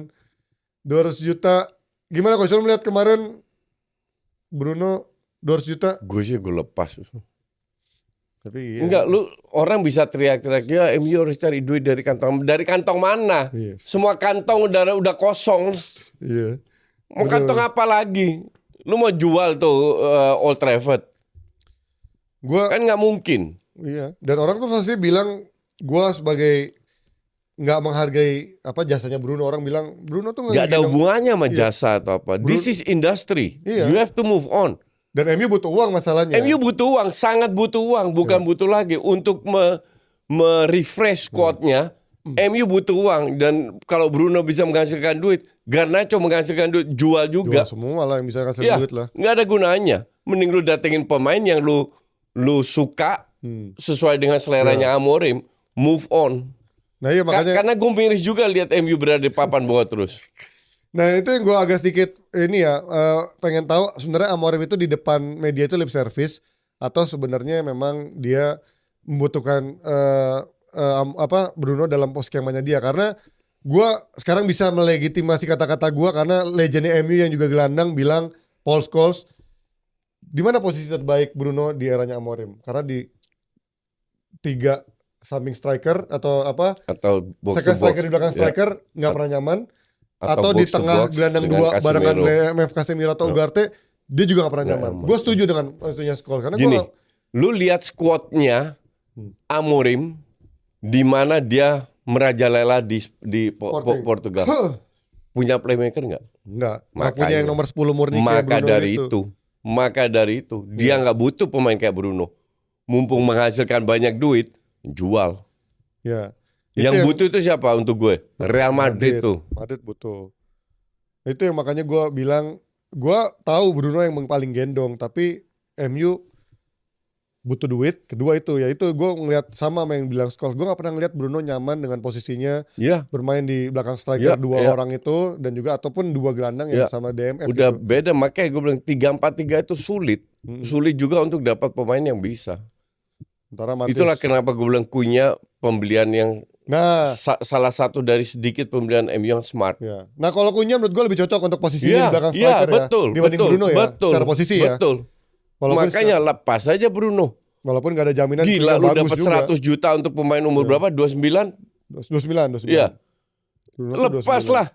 200 juta. Gimana coach, lu melihat kemarin Bruno 200 juta? Gue sih gue lepas. Tapi Enggak, lu orang bisa teriak-teriak ya MU harus cari duit dari kantong mana? Iya. Semua kantong udah kosong. Iya. Mau kantong apa lagi? Lu mau jual tuh Old Trafford? Gua Kan nggak mungkin. Iya. Dan orang tuh pasti bilang gua sebagai nggak menghargai jasanya Bruno. Orang bilang Bruno tuh Nggak ada hubungannya sama Iya. jasa atau apa. This is industry. Iya. You have to move on. Dan MU butuh uang masalahnya. MU butuh uang, sangat butuh uang, bukan butuh lagi untuk refresh squadnya. MU butuh uang, dan kalau Bruno bisa menghasilkan duit, Garnacho menghasilkan duit, jual juga. Jual semua lah yang bisa ngasih Iya, duit lah. nggak ada gunanya. Mending lu datengin pemain yang lu suka sesuai dengan seleranya Amorim, move on. Nah iya makanya. Karena gue miris juga lihat MU berada di papan bawah terus. Nah itu yang gue agak sedikit pengen tahu sebenarnya Amorim itu di depan media itu lip service atau sebenarnya memang dia membutuhkan Bruno dalam skemanya dia, karena gue sekarang bisa melegitimasi kata-kata gue karena legendnya MU yang juga gelandang bilang Paul Scholes di mana posisi terbaik Bruno di eranya Amorim, karena di 3 samping striker atau box second to box. striker di belakang striker nggak pernah nyaman. Atau di box to tengah box gelandang dengan 2 barengan Casemiro. MF Casemiro atau Ugarte, dia juga gak pernah nyaman. Gue setuju dengan maksudnya Scholes karena Gini, lu lihat squadnya Amorim di mana dia merajalela di Portugal. Punya playmaker nggak? Enggak Makanya. punya yang nomor 10 murni kayak Bruno Maka dari itu dia nggak butuh pemain kayak Bruno. Mumpung menghasilkan banyak duit, jual. Ya. Yang butuh itu siapa untuk gue? Real Madrid tuh. Madrid butuh. Itu yang makanya gue bilang, gue tahu Bruno yang paling gendong, tapi MU butuh duit. Kedua itu, yaitu gue ngeliat sama yang bilang Scholes. Gue gak pernah ngeliat Bruno nyaman dengan posisinya bermain di belakang striker orang itu, dan juga ataupun 2 gelandang yang sama DMF. Udah gitu. beda, makanya gue bilang 3-4-3 itu sulit. Sulit juga untuk dapat pemain yang bisa. Itulah kenapa gue bilang Cunha pembelian yang salah satu dari sedikit pembelian MU yang smart. Ya. Nah kalau Cunha menurut gue lebih cocok untuk posisinya di belakang striker dibanding Bruno secara posisi betul. Makanya lepas aja Bruno. Walaupun gak ada jaminan. Gila lu dapat 100 juta untuk pemain umur berapa? 29? 29. Iya. Lepas lah.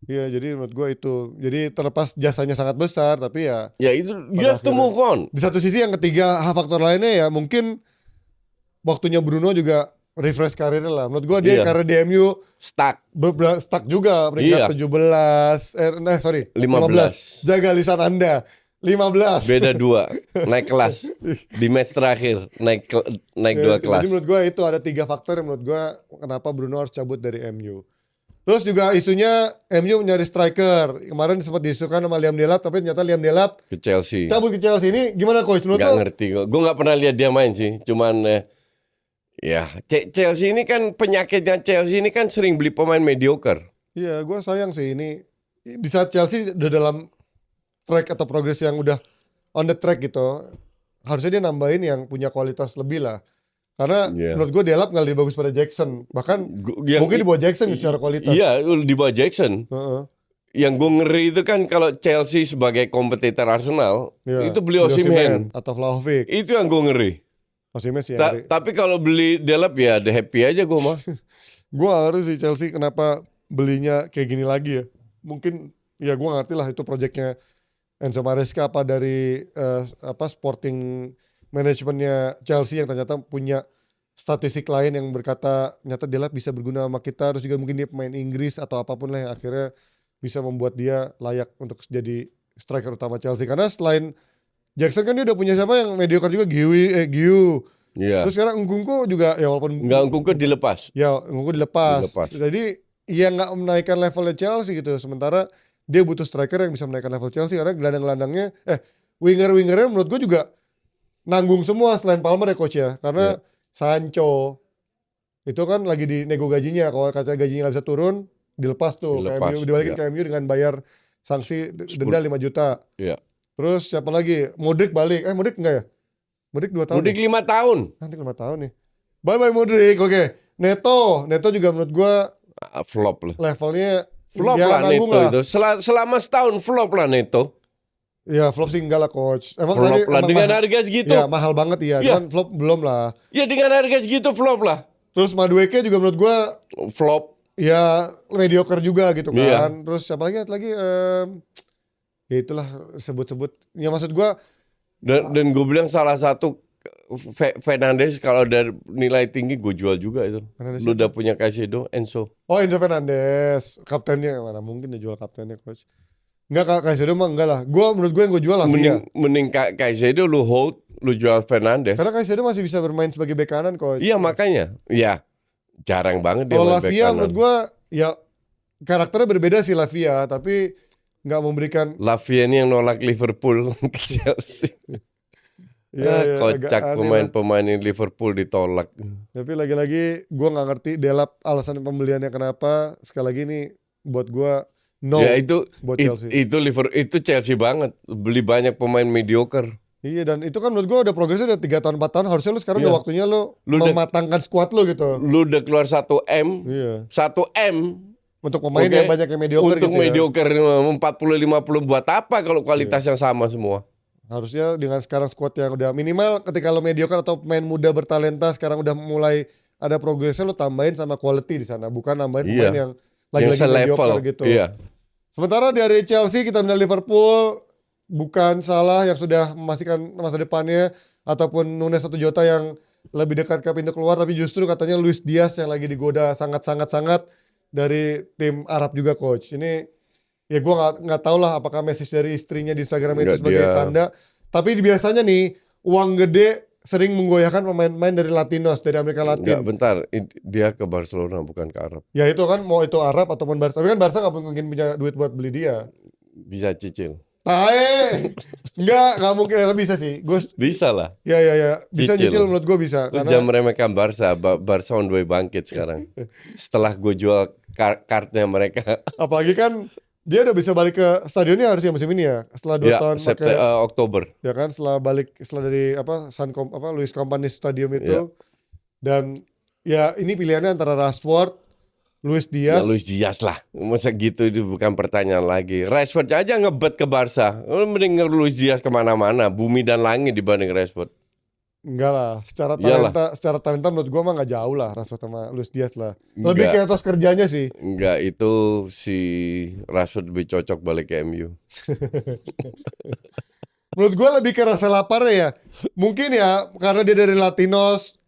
Iya, jadi menurut gue itu. Jadi terlepas jasanya sangat besar, tapi ya itu you have to move on. Di satu sisi yang ketiga faktor lainnya ya mungkin waktunya Bruno juga refresh karirnya lah. Menurut gue dia karir di MU stuck juga peringkat 15. 15. Jaga lisan Anda. 15. Beda 2. Naik kelas. Di match terakhir naik 2 kelas. Jadi menurut gue itu ada 3 faktor yang menurut gue kenapa Bruno harus cabut dari MU. Terus juga isunya MU nyari striker. Kemarin sempat diisukan sama Liam Delap, tapi ternyata Liam Delap ke Chelsea. Cabut ke Chelsea ini gimana coach? Menurut Gak ngerti kok. Gue gak pernah lihat dia main sih. Cuman Chelsea ini kan penyakitnya Chelsea ini kan sering beli pemain mediocre. Iya, gue sayang sih ini. Di saat Chelsea udah dalam track atau progress yang udah on the track gitu, harusnya dia nambahin yang punya kualitas lebih lah. Karena menurut gue Delap gak lebih bagus pada Jackson. Bahkan mungkin di bawah Jackson secara kualitas. Iya, di bawah Jackson. Yang gue ngeri itu kan kalau Chelsea sebagai kompetitor Arsenal, itu beli Osimhen atau Vlahovic. Itu yang gue ngeri. Osimhen sih. Tapi kalau beli Delap ya the happy aja gue mah. Gue gak ngerti sih Chelsea kenapa belinya kayak gini lagi ya. Mungkin ya gue ngerti lah itu proyeknya Enzo Maresca apa dari sporting manajemennya Chelsea yang ternyata punya statistik lain yang berkata ternyata Delap bisa berguna sama kita, terus juga mungkin dia pemain Inggris atau apapun lah yang akhirnya bisa membuat dia layak untuk jadi striker utama Chelsea. Karena selain Jackson kan dia udah punya siapa yang mediocre juga, Giu. Terus sekarang Nkunku juga ya walaupun Nkunku dilepas. Ya Nkunku dilepas. Jadi ya nggak menaikkan levelnya Chelsea gitu. Sementara dia butuh striker yang bisa menaikkan level Chelsea karena gelandang-gelandangnya winger-wingernya menurut gue juga nanggung semua selain Palmer ya coach ya. Karena Sancho itu kan lagi di nego gajinya. Kalau kata gajinya nggak bisa turun, dilepas tuh. Dibalikin ke MU dengan bayar sanksi denda 5 juta. Terus siapa lagi? Modric balik. Modric enggak ya? Modric 2 tahun. Modric 5 tahun. Nanti 5 tahun nih. Bye Modric. Oke. Neto juga menurut gue flop lah. Levelnya flop lah Neto itu. Selama setahun flop lah Neto. Ya flop sih enggak lah coach. Emang Flop lah emang dengan mahal. harga segitu. Ya mahal banget iya. Ya. Cuman flop belum lah. Ya dengan harga segitu flop lah. Terus Madueke juga menurut gua Flop. ya mediocre juga gitu Iya. kan. Terus siapa lagi ya itulah sebut-sebut. Ya maksud gua Dan gue bilang salah satu Fernandes kalau dari nilai tinggi gue jual juga itu. Fernandes Lu siapa? udah punya Caicedo, Enzo. Oh Enzo Fernandes, kaptennya mana mungkin dia jual kaptennya coach. Enggak Caicedo mah enggak lah. Menurut gue yang gue jual lah Mending Caicedo lu hold, lu jual Fernandes. Karena Caicedo masih bisa bermain sebagai bek kanan coach. Iya makanya, ya jarang banget dia Kalau main bek Lavia kanan. menurut gue ya karakternya berbeda sih Lavia, tapi nggak memberikan. Lavia ini yang nolak Liverpool ke Chelsea. Ya, Kocak pemain-pemain Liverpool ditolak. Tapi lagi-lagi gue nggak ngerti Delap alasan pembeliannya kenapa. Sekali lagi nih buat gue no. Ya itu buat Chelsea. itu Chelsea banget, beli banyak pemain mediocre. Iya dan itu kan menurut gue udah progresnya udah 3 tahun 4 tahun, harusnya lu sekarang Iya. udah waktunya lu mematangkan squad lu gitu. Lu udah keluar 1M. Iya. 1M untuk pemain Oke. yang banyak yang mediocre untuk gitu mediocre 40-50 buat apa kalau kualitas yang sama semua? Harusnya dengan sekarang squad yang udah minimal ketika lo mediocre atau pemain muda bertalenta sekarang udah mulai ada progresnya, lo tambahin sama quality di sana, bukan nambahin pemain yang lagi-lagi mediocre gitu. Iya. Sementara dari Chelsea kita melihat Liverpool bukan salah yang sudah memastikan masa depannya ataupun Nunes atau Jota yang lebih dekat ke pintu keluar, tapi justru katanya Luis Diaz yang lagi digoda sangat dari tim Arab juga coach. Ini ya gue nggak tahu lah apakah message dari istrinya di Instagram itu sebagai tanda. Tapi biasanya nih uang gede sering menggoyahkan pemain-pemain dari Latinos, dari Amerika Latin. Enggak, bentar, dia ke Barcelona bukan ke Arab. Ya itu kan mau itu Arab ataupun Barca. Tapi kan Barca nggak mungkin punya duit buat beli dia. Bisa cicil. Nggak mungkin bisa sih. Bisa lah. Ya. Bisa cicil menurut gue bisa. Lu jangan meremehkan Barca. Barca on the way bangkit sekarang. Setelah gue jual kartnya mereka. Apalagi kan dia udah bisa balik ke stadionnya harusnya musim ini ya. Setelah 2 tahun pakai Oktober. Ya kan setelah dari Luis Company Stadium itu. Dan ya ini pilihannya antara Rashford, Luis Diaz. Ya, Luis Diaz lah. Masa gitu itu bukan pertanyaan lagi. Rashford aja ngebet ke Barca. Mending Luis Diaz kemana-mana. Bumi dan langit dibanding Rashford. Enggak lah. Secara talenta menurut gua mah nggak jauh lah Rashford sama Luis Diaz lah. Lebih ke etos kerjanya sih. Enggak, itu si Rashford lebih cocok balik ke MU. Menurut gua lebih ke rasa lapar ya. Mungkin ya karena dia dari Latinos,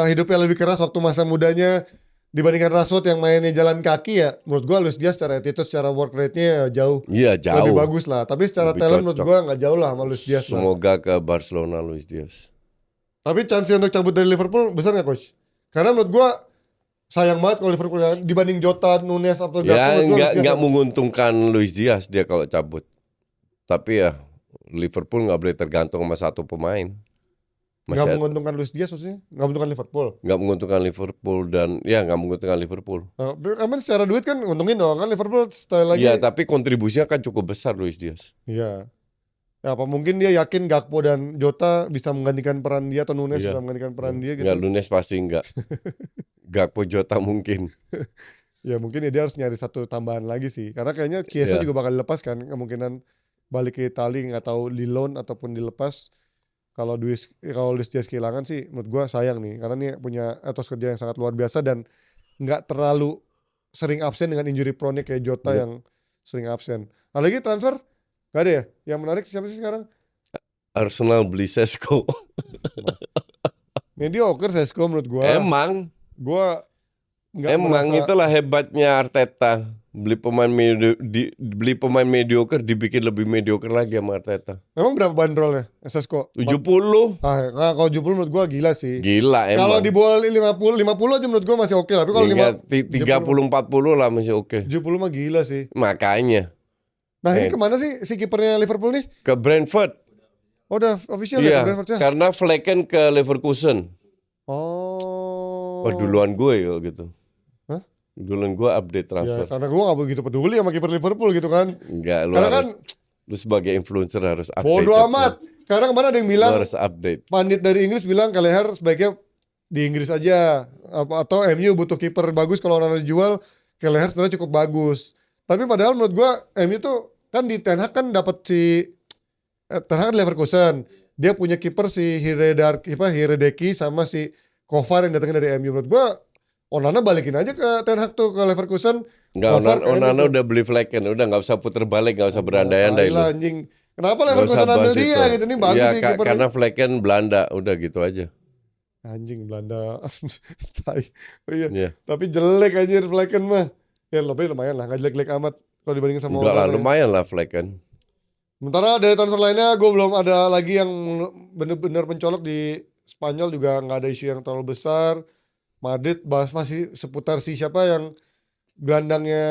hidupnya lebih keras waktu masa mudanya. Dibandingkan Rashford yang mainnya jalan kaki ya, menurut gua Luis Diaz secara attitude, secara work rate-nya jauh. Iya, jauh. Lebih bagus lah. Tapi secara talent menurut gua nggak jauh lah sama Luis Diaz. Semoga ke Barcelona Luis Diaz. Tapi chance untuk cabut dari Liverpool besar nggak coach? Karena menurut gua sayang banget kalau Liverpool dibanding Jota, Nunes atau Gakpo. Ya nggak menguntungkan Luis Diaz dia kalau cabut. Tapi ya Liverpool nggak boleh tergantung sama satu pemain. Nggak menguntungkan Luis Diaz maksudnya? Nggak menguntungkan Liverpool? Nggak menguntungkan Liverpool dan ya nggak menguntungkan Liverpool. Aman secara duit kan untungin dong kan Liverpool style lagi. Iya tapi kontribusinya kan cukup besar Luis Diaz. Iya. Ya, apa mungkin dia yakin Gakpo dan Jota bisa menggantikan peran dia atau Nunes bisa menggantikan peran dia gitu? Nggak, Nunes pasti nggak. Gakpo, Jota mungkin. Ya mungkin ya dia harus nyari satu tambahan lagi sih. Karena kayaknya Chiesa juga bakal dilepas kan. Kemungkinan balik ke Italia nggak tahu di loan ataupun dilepas. Kalau Luis Diaz kehilangan sih menurut gue sayang nih. Karena dia punya etos kerja yang sangat luar biasa dan nggak terlalu sering absen dengan injury prone-nya kayak Jota yang sering absen. Nah lagi transfer? Gak ada ya? Yang menarik siapa sih sekarang? Arsenal beli Sesko. Mediocre Sesko menurut gue. Emang merasa... itulah hebatnya Arteta. Beli pemain mediocre dibikin lebih mediocre lagi sama Arteta. Emang berapa bandrolnya Sesko? 70. Kalau 70 menurut gue gila sih. Gila emang. Kalau di bawah 50 aja menurut gue masih oke lah. Tapi kalau 30-40 lah masih oke. 70 mah gila sih. Makanya. Nah ini kemana sih si kipernya Liverpool nih? Ke Brentford. Oh udah official ya ke Brentford ya? Karena Flecken ke Leverkusen. Oh. Duluan gue gitu. Hah? Duluan gue update transfer. Ya karena gue gak begitu peduli sama kiper Liverpool gitu kan. Enggak, lu sebagai influencer harus update. Bodo amat. Karena kemarin ada yang bilang, harus update. Pandit dari Inggris bilang Kelleher sebaiknya di Inggris aja. Atau MU butuh kiper bagus kalau orang dijual, Kelleher sebenarnya cukup bagus. Tapi padahal menurut gue MU tuh kan di Ten Hag kan dapat si Ten Hag di Leverkusen. Dia punya kiper si Hiredeki sama si Kovar yang datangnya dari MU. Menurut gua Onana balikin aja ke Ten Hag tuh ke Leverkusen. Enggak, Kovar ke MU Onana tuh. udah beli Flecken, udah nggak usah puter balik, nggak usah berandai-andai Tai lu. lah, anjing. Kenapa Nggak usah Leverkusen ambil bahas dia itu. gitu? Ini bagus Ya, sih kipernya. karena Flecken Belanda, udah gitu aja. Anjing Belanda. Tai. Oh iya. Iya. Tapi jelek anjir Flecken mah. Ya lumayan lah, nggak jelek-jelek amat kalau dibandingin sama Enggak lah, Onana ya. lumayan lah Flecken. Sementara dari transfer lainnya gue belum ada lagi yang bener-bener mencolok di Spanyol, juga nggak ada isu yang terlalu besar. Madrid bahas masih seputar si siapa yang gelandangnya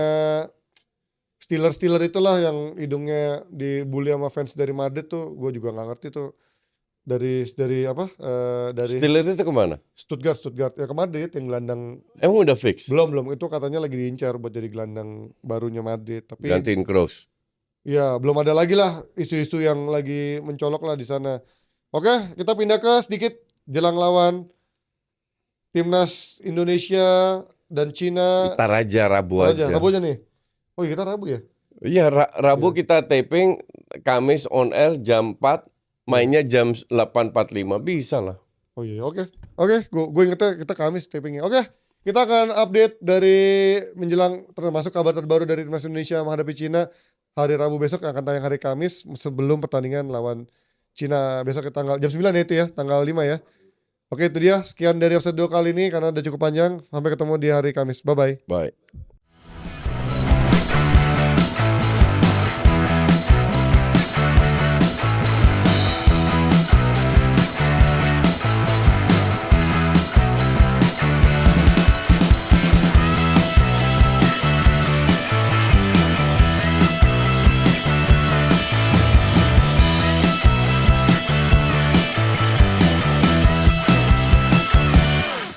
Steeler itulah yang hidungnya dibully sama fans dari Madrid tuh, gue juga nggak ngerti tuh dari apa dari Steeler itu kemana? Stuttgart ya ke Madrid yang gelandang. Emang udah fix? Belum itu katanya lagi diincar buat jadi gelandang barunya Madrid, tapi Gantiin Kroos. ya belum ada lagi lah isu-isu yang lagi mencolok lah di sana. Oke, kita pindah ke sedikit jelang lawan timnas Indonesia dan Cina. Ntar aja Rabu aja. Rabu aja nih. Oh iya, kita Rabu ya? Iya, Rabu kita taping, Kamis on air jam 4, mainnya jam 8.45, bisa lah. Oh iya, oke. Gue ingetnya kita Kamis tapingnya. Oke, kita akan update dari menjelang termasuk kabar terbaru dari timnas Indonesia menghadapi Cina hari Rabu besok, yang akan tayang hari Kamis sebelum pertandingan lawan Cina besok ke tanggal jam 9 ya, itu ya, tanggal 5 ya. Oke, itu dia. Sekian dari episode 2 kali ini karena udah cukup panjang. Sampai ketemu di hari Kamis. Bye-bye. Bye.